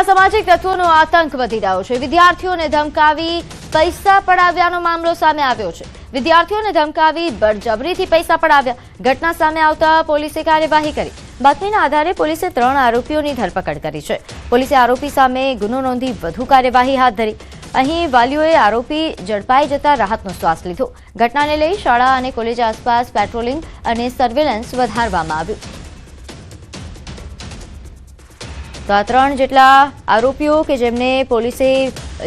રાજ્યમાં અસામાજિક તત્વોનો આતંક વધી રહ્યો છે। વિદ્યાર્થીઓને ધમકાવી પૈસા પડાવ્યાનો મામલો સામે આવ્યો છે। વિદ્યાર્થીઓને ધમકાવી બળજબરીથી પૈસા પડાવ્યા ઘટના સામે આવતા પોલીસે કાર્યવાહી કરી। બાતમીના આધારે પોલીસે 3 આરોપીઓની ધરપકડ કરી છે। પોલીસે આરોપી સામે ગુનો નોંધી વધુ કાર્યવાહી હાથ ધરી। અહીં વાલીઓએ આરોપી ઝડપાઈ જતા રાહતનો શ્વાસ લીધો। ઘટનાને લઈ શાળા અને કોલેજ આસપાસ પેટ્રોલિંગ અને સર્વેલન્સ વધારવામાં આવ્યું। તો આ 3 જેટલા આરોપીઓ કે જેમને પોલીસે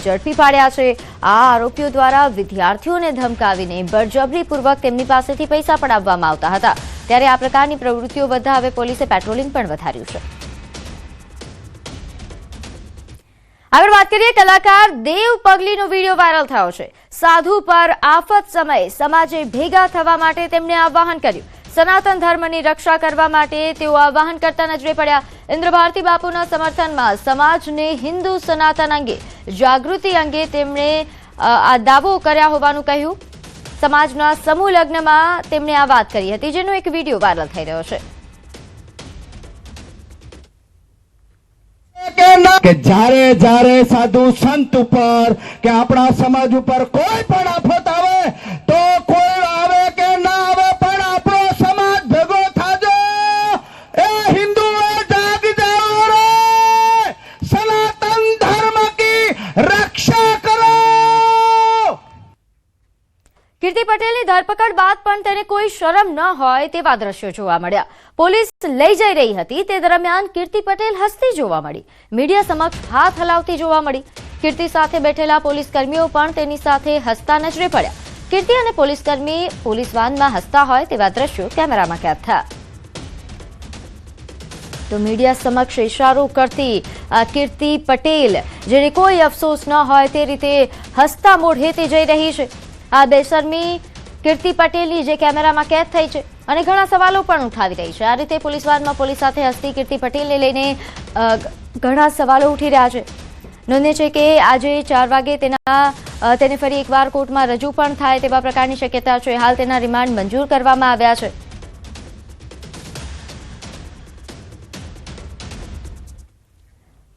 ઝડપી પાડ્યા છે। આ આરોપીઓ દ્વારા વિદ્યાર્થીઓને ધમકાવીને બળજબરીપૂર્વક તેમની પાસેથી પૈસા પડાવવામાં આવતા હતા। ત્યારે આ પ્રકારની પ્રવૃત્તિઓ વધતા હવે પોલીસે પેટ્રોલિંગ પણ વધાર્યું છે। આગળ વાત કરીએ, કલાકાર દેવ પગલીનો વિડીયો વાયરલ થયો છે। સાધુ પર આફત સમયે સમાજે ભેગા થવા માટે તેમણે આહ્વાન કર્યું। સનાતન ધર્મની રક્ષા કરવા માટે તેઓ આહ્વાન કરતા નજરે પડ્યા। ઇન્દ્ર ભારતી બાપુના સમર્થનમાં સમાજને હિન્દુ સનાતન અંગે જાગૃતિ અંગે તેમણે આ દાવો કર્યા હોવાનું કહ્યું। સમાજના સમૂહ લગ્નમાં તેમણે આ વાત કરી હતી, જેનો એક વિડીયો વાયરલ થઈ રહ્યો છે। કે જ્યારે જ્યારે સાધુ સંત ઉપર કે આપણા સમાજ ઉપર કોઈ પણ આફત આવે તો કોઈ આવે કે ના આવે પણ આપણો સમાજ ભેગો થાજો। એ હિન્દુઓ જાગ જાઓ રે, સનાતન ધર્મ की रक्षा करो। કીર્તિ પટેલની ધરપકડ બાદ પણ તેને કોઈ શરમ ન હોય તેવા દ્રશ્યો જોવા મળ્યા। પોલીસ લઈ જઈ રહી હતી તે દરમિયાન કીર્તિ પટેલ હસતી જોવા મળી, મીડિયા સમક્ષ હાથ હલાવતી જોવા મળી। કીર્તિ સાથે બેઠેલા પોલીસ કર્મીઓ પણ તેની સાથે હસતા નજરે પડ્યા। કીર્તિ અને પોલીસકર્મી પોલીસ વાનમાં હસતા હોય તેવા દ્રશ્યો કેમેરામાં કેદ થયા। તો મીડિયા સમક્ષ ઇશારો કરતી કીર્તિ પટેલ, જેને કોઈ અફસોસ ન હોય તે રીતે હસતા મોઢે તે જઈ રહી છે। આ બેશરમી કીર્તિ પટેલની જે કેમેરામાં કેદ થઈ છે અને ઘણા સવાલો પણ ઉઠાવી રહી છે। આ રીતે પોલીસ વાનમાં પોલીસ સાથે હસતી કીર્તિ પટેલને લઈને ઘણા સવાલો ઉઠી રહ્યા છે। નોંધે છે કે આજે 4 વાગે તેને ફરી એકવાર કોર્ટમાં રજૂ પણ થાય તેવા પ્રકારની શક્યતા છે। હાલ તેના રિમાન્ડ મંજૂર કરવામાં આવ્યા છે।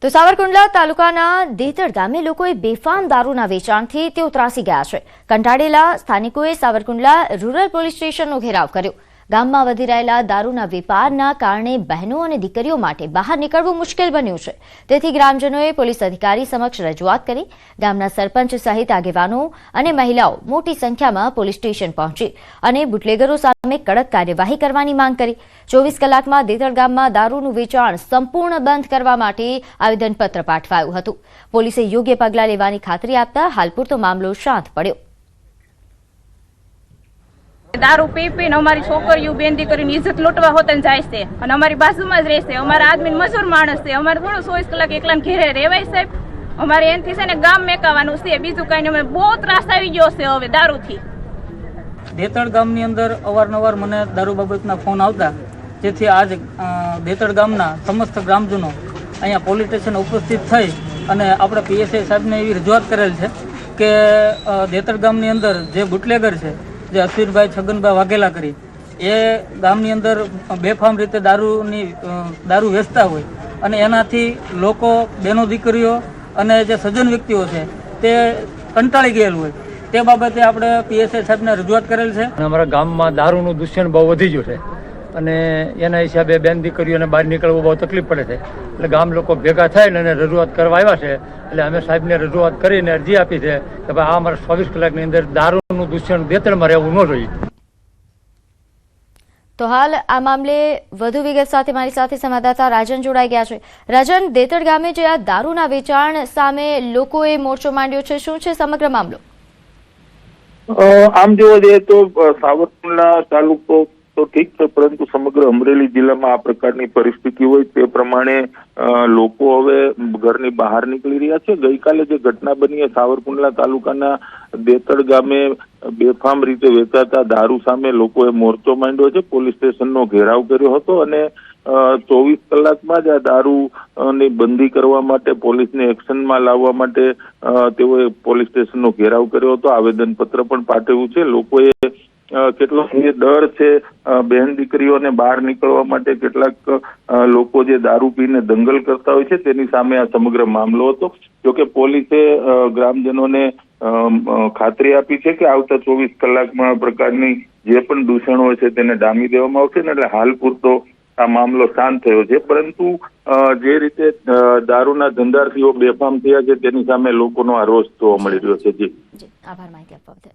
તો સાવરકુંડલા તાલુકાના દેતડ ગામે લોકોએ બેફામ દારૂના વેચાણથી તેઓ ત્રાસી ગયા છે। કંટાળેલા સ્થાનિકોએ સાવરકુંડલા રૂરલ પોલીસ સ્ટેશનનો ઘેરાવ કર્યો। ગામમાં વધી રહેલા દારૂના વેપારના કારણે બહેનો અને દીકરીઓ માટે બહાર નીકળવું મુશ્કેલ બન્યું છે। તેથી ગ્રામજનોએ પોલીસ અધિકારી સમક્ષ રજૂઆત કરી। ગામના સરપંચ સહિત આગેવાનો અને મહિલાઓ મોટી સંખ્યામાં પોલીસ સ્ટેશન પહોંચી અને બુટલેગરો સામે કડક કાર્યવાહી કરવાની માંગ કરી। 24 કલાકમાં દેતડ ગામમાં દારૂનું વેચાણ સંપૂર્ણ બંધ કરવા માટે આવેદનપત્ર પાઠવાયું હતું। પોલીસે યોગ્ય પગલાં લેવાની ખાતરી આપતા હાલ પૂરતો મામલો શાંત પડ્યો। દારૂ પી પીને અમારી છોકરીઓ બેન દીકરીની ઇજ્જત લૂંટવા હોતન જાય છે અને અમારી બાજુમાં જ રહેશે। અમારા આદમી મજૂર માણસ છે, અમારે થોડું 24 કલાક એકલા ઘેરે રહેવાય સાહેબ। અમારે એનથી છે ને ગામ મેકાવાનું છે, બીજું કઈ નહીં। બહુ ત્રાસ આવી ગયો છે હવે દારૂથી। દેતડ ગામની અંદર અવારનવાર મને દારૂ બાબતના ફોન આવતા, જેથી આજ દેતડ ગામના સમસ્ત ગ્રામજનો અહીંયા પોલીસ સ્ટેશન ઉપસ્થિત થઈ અને આપણે પીએસઆઈ સાહેબને એવી રજૂઆત કરેલ છે કે દેતડ ગામની અંદર જે બુટલેગર છે, જે અસીરભાઈ છગનભાઈ વાઘેલા કરી, એ ગામની અંદર બેફામ રીતે દારૂ વેચતા હોય અને એનાથી લોકો, બહેનો દીકરીઓ અને જે સજ્જન વ્યક્તિઓ છે તે કંટાળી ગયેલ હોય। તે બાબતે આપણે પીએસઆઈ સાહેબને રજૂઆત કરેલ છે। અમારા ગામમાં દારૂનું દૂષણ બહુ વધી ગયું છે અને એના હિસાબે બેન દીકરીઓને બહાર નીકળવું બહુ તકલીફ પડે છે। એટલે ગામ લોકો ભેગા થઈને અને રજૂઆત કરવા આવ્યા છે। એટલે અમે સાહેબને રજૂઆત કરીને અરજી આપી છે કે ભાઈ આ અમારા 24 કલાકની અંદર દારૂનું દૂષણ દેતડમાં રહેવું ન જોઈએ। તો હાલ આ મામલે વધુ વિગત સાથે મારી સાથે સંવાદદાતા રાજન જોડાઈ ગયા છે। રાજન, દેતડ ગામે જે આ દારૂના વેચાણ સામે લોકોએ મોરચો માંડ્યો છે, શું છે સમગ્ર મામલો? આમ જોવા જઈએ તો સાવરકુંડલા તાલુકો તો ઠીક છે, પરંતુ સમગ્ર અમરેલી જિલ્લામાં આ પ્રકારની પરિસ્થિતિ હોય તે પ્રમાણે લોકો હવે ઘરની બહાર નીકળી રહ્યા છે। ગઈકાલે જે ઘટના બની સાવરકુંડલા તાલુકાના દેતડ ગામે બેફામ રીતે વેચાતા દારૂ સામે લોકોએ મોરચો માંડ્યો છે, પોલીસ સ્ટેશનનો ઘેરાવ કર્યો હતો અને 24 કલાકમાં જ આ દારૂની બંધી કરવા માટે, પોલીસને એક્શનમાં લાવવા માટે તેઓએ પોલીસ સ્ટેશનનો ઘેરાવ કર્યો હતો। આવેદનપત્ર પણ પાઠવ્યું છે। લોકોએ કેટલો ડર છે બહેન દીકરીઓને બહાર નીકળવા માટે કેટલાક લોકો જે દારૂ પીને દંગલ કરતા હોય છે તેની સામે આ સમગ્ર મામલો હતો. જોકે પોલીસે ગ્રામજનોને ખાતરી આપી છે કે આવતા 24 કલાકમાં આ પ્રકારની જે પણ દૂષણો છે તેને ડામી દેવામાં આવશે ને એટલે હાલ પૂરતો આ મામલો શાંત થયો છે. પરંતુ જે રીતે દારૂના ધંધાર્થીઓ બેફામ થયા છે તેની સામે લોકોનો આ રોષ જોવા મળી રહ્યો છે. જી આભાર માહિતી આપવા બદલ.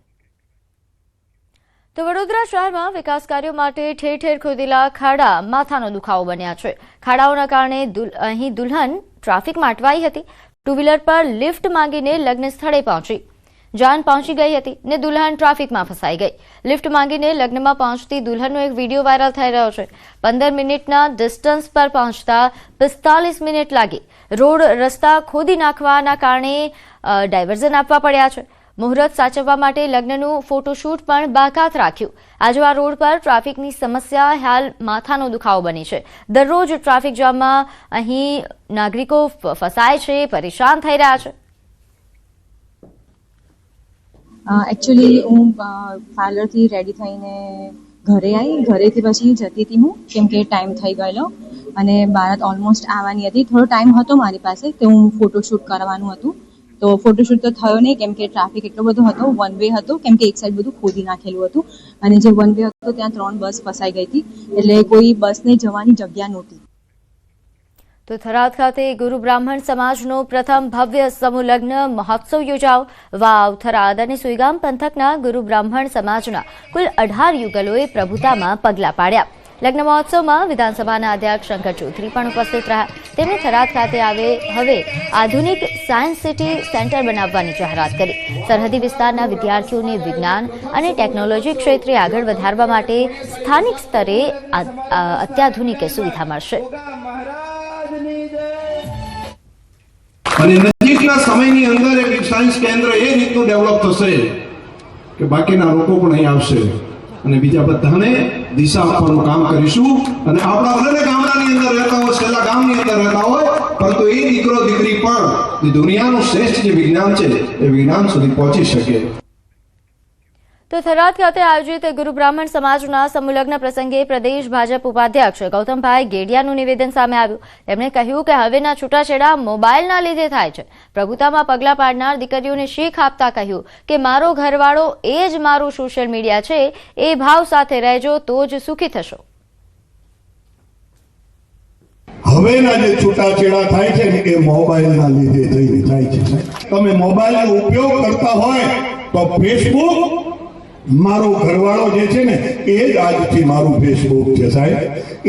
તો વડોદરા શહેરમાં વિકાસ કાર્યો માટે ઠેર ઠેર ખોદેલા ખાડા માથાનો દુખાવો બન્યા છે. ખાડાઓના કારણે અહીં દુલ્હન ટ્રાફિકમાં અટવાઈ હતી. ટુ વ્હીલર પર લિફ્ટ માંગીને લગ્ન સ્થળે પહોંચી. જાન પહોંચી ગઈ હતી ને દુલ્હન ટ્રાફિકમાં ફસાઈ ગઈ. લિફ્ટ માંગીને લગ્નમાં પહોંચતી દુલ્હનનો એક વિડીયો વાયરલ થઈ રહ્યો છે. 15 મિનિટના ડિસ્ટન્સ પર પહોંચતા 45 મિનિટ લાગી. રોડ રસ્તા ખોદી નાખવાના કારણે ડાયવર્ઝન આપવા પડ્યા છે. મુહૂર્ત સાચવવા માટે લગ્નનું ફોટોશૂટ પણ બાકાત રાખ્યું. આજે આ રોડ પર ટ્રાફિકની સમસ્યા હાલ માથાનો દુખાવો બની છે. દરરોજ ટ્રાફિક જામમાં અહીં નાગરિકો ફસાય છે, પરેશાન થઈ રહ્યા છે. એકચ્યુઅલી હું પાર્લરથી રેડી થઈને ઘરે આવી. ઘરેથી પછી જતી હતી હું, કેમ કે ટાઈમ થઈ ગયેલો અને બારાત ઓલમોસ્ટ આવવાની હતી. થોડો ટાઈમ હતો મારી પાસે કે હું ફોટોશૂટ કરવાનું હતું. તો ફોટોશૂટ તો થયો નહીં, કેમ કે ટ્રાફિક એટલો બધો હતો. વન વે હતો, કેમ કે એક સાઈડ બધું ખોદી નાખેલું હતું અને જે વન વે હતો ત્યાં 3 બસ ફસાઈ ગઈ હતી, એટલે કોઈ બસને જવાની જગ્યા નહોતી. તો થરાદ ખાતે ગુરુ બ્રાહ્મણ સમાજનો પ્રથમ ભવ્ય સમૂહ લગ્ન મહોત્સવ યોજાયો. વાવ, થરાદ અને સુઈગામ પંથકના ગુરુ બ્રાહ્મણ સમાજના કુલ 18 યુગલોએ પ્રભુતામાં પગલાં પાડ્યા. લગ્ન મહોત્સવમાં વિધાનસભાના અધ્યક્ષ શંકર ચૌધરી પણ ઉપસ્થિત રહ્યા. તેમણે થરાદ ખાતે હવે આધુનિક સાયન્સ સિટી સેન્ટર બનાવવાની જાહેરાત કરી. સરહદી વિસ્તારના વિદ્યાર્થીઓને વિજ્ઞાન અને ટેકનોલોજી ક્ષેત્રે આગળ વધારવા માટે સ્થાનિક સ્તરે અત્યાધુનિક સુવિધા મળશે. અને નજીકના સમયની અંદર એક સાયન્સ કેન્દ્ર એ રીતનું ડેવલપ થશે કે બાકીના લોકો પણ અહીં આવશે અને બીજા બધાને દિશા આપવાનું કામ કરીશું. અને આપણા ભલે ગામડાની અંદર રહેતા હોય, છેલ્લા ગામની અંદર રહેતા હોય, પરંતુ એ દીકરો દીકરી પણ દુનિયાનું શ્રેષ્ઠ જે વિજ્ઞાન છે એ વિજ્ઞાન સુધી પહોંચી શકે. તો થરાદ ખાતે આયોજિત ગુરુ બ્રાહ્મણ સમાજના સમૂહ લગ્ન પ્રસંગે પ્રદેશ ભાજપ ઉપાધ્યક્ષ ગૌતમભાઈ ગેડિયાનું નિવેદન સામે આવ્યું. તેમણે કહ્યું કે હવેના છૂટાછેડા મોબાઈલના લીધે થાય છે. પ્રભુતામાં પગલાં પાડનાર દીકરીઓને શીખ આપતા કહ્યું કે મારો ઘરવાળો એ જ મારું સોશિયલ મીડિયા છે. એ ભાવ સાથે રહેજો તો જ સુખી થશો. હવેના જે છૂટાછેડા થાય છે ને એ મોબાઈલના લીધે થઈ જાય છે. તમે મોબાઈલનો ઉપયોગ કરતા હોય તો ફેસબુક મારો ઘરવાળો જે છે ને એ જ આજથી મારું ફેસબુક છે સાહેબ,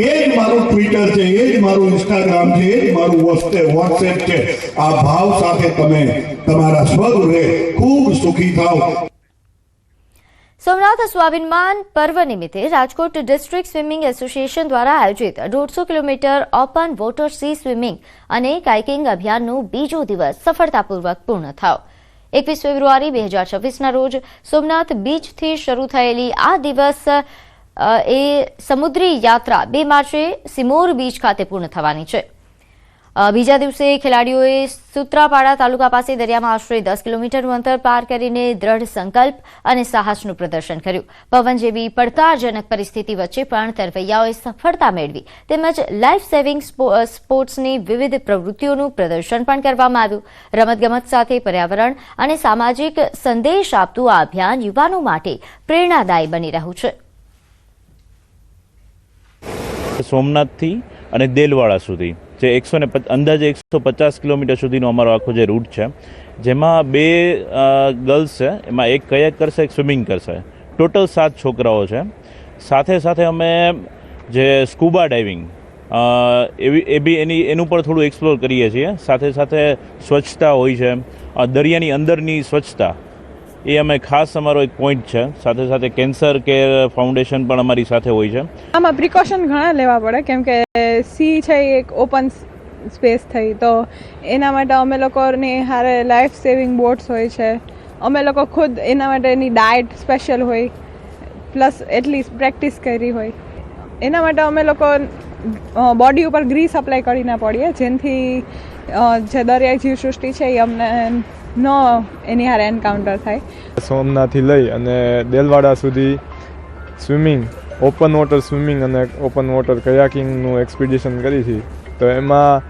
એ જ મારું ટ્વિટર છે, એ જ મારું ઇન્સ્ટાગ્રામ છે, એ જ મારું વોટ્સએપ છે. આ ભાવ સાથે તમે તમારા સ્વગૃહે ખૂબ સુખી થાઓ. સોમનાથ સ્વાભિમાન પર્વ નિમિત્તે રાજકોટ ડિસ્ટ્રિક્ટ સ્વિમિંગ એસોસિએશન દ્વારા આયોજિત 150 kilometre open water C swimming અને કાઇકિંગ અભિયાનનો બીજો દિવસ સફળતાપૂર્વક પૂર્ણ થયો. 21 ફેબ્રુઆરી 2026ના રોજ સોમનાથ બીચથી શરૂ થયેલી આ દિવસ એ સમુદ્રી યાત્રા 2 માર્ચે સિમોર બીચ ખાતે પૂર્ણ થવાની છે. બીજા દિવસે ખેલાડીઓએ સૂત્રાપાડા તાલુકા પાસે દરિયામાં આશરે 10 કિલોમીટરનું અંતર પાર કરીને દ્રઢ સંકલ્પ અને સાહસનું પ્રદર્શન કર્યું. પવન જેવી પડકારજનક પરિસ્થિતિ વચ્ચે પણ તરવૈયાઓએ સફળતા મેળવી. તેમજ લાઈફ સેવિંગ સ્પોર્ટ્સની વિવિધ પ્રવૃત્તિઓનું પ્રદર્શન પણ કરવામાં આવ્યું. રમતગમત સાથે પર્યાવરણ અને સામાજિક સંદેશ આપતું આ અભિયાન યુવાનો માટે પ્રેરણાદાયી બની રહ્યું છે. સોમનાથથી અને દેલવાડા સુધી જે અંદાજે 150 કિલોમીટર સુધીનો અમારો આખો જે રૂટ છે, જેમાં 2 ગર્લ્સ છે, એમાં એક કયાક કરશે, એક સ્વિમિંગ કરશે. ટોટલ 7 છોકરાઓ છે. સાથે સાથે અમે જે સ્કૂબા ડાઇવિંગ એનું પણ થોડું એક્સપ્લોર કરીએ છીએ. સાથે સાથે સ્વચ્છતા હોય છે, દરિયાની અંદરની સ્વચ્છતા એ અમે ખાસ અમારો એક પોઈન્ટ છે. સાથે સાથે કેન્સર કેર ફાઉન્ડેશન પણ અમારી સાથે હોય છે. આમાં પ્રિકોશન ઘણા લેવા પડે, કેમ કે સી છે એક ઓપન સ્પેસ થઈ, તો એના માટે અમે લોકોની હારે લાઈફ સેવિંગ બોટ્સ હોય છે. અમે લોકો ખુદ એના માટેની ડાયટ સ્પેશિયલ હોય, પ્લસ એટલી પ્રેક્ટિસ કરી હોય. એના માટે અમે લોકો બોડી ઉપર ગ્રીસ અપ્લાય કરી ના પડીએ, જેનાથી જે દરિયાઈ જીવસૃષ્ટિ છે એ અમને એની હારે એન્કાઉન્ટર થાય. સોમનાથથી લઈ અને દેલવાડા સુધી સ્વિમિંગ, ઓપન વોટર સ્વિમિંગ અને ઓપન વોટર કયાકિંગનું એક્સપિડિશન કરી હતી. તો એમાં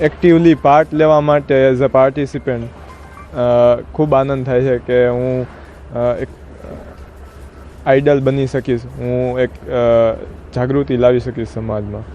એક્ટિવલી પાર્ટ લેવા માટે એઝ અ પાર્ટિસિપન્ટ ખૂબ આનંદ થાય છે કે હું એક આઇડલ બની શકીશ, હું એક જાગૃતિ લાવી શકીશ સમાજમાં.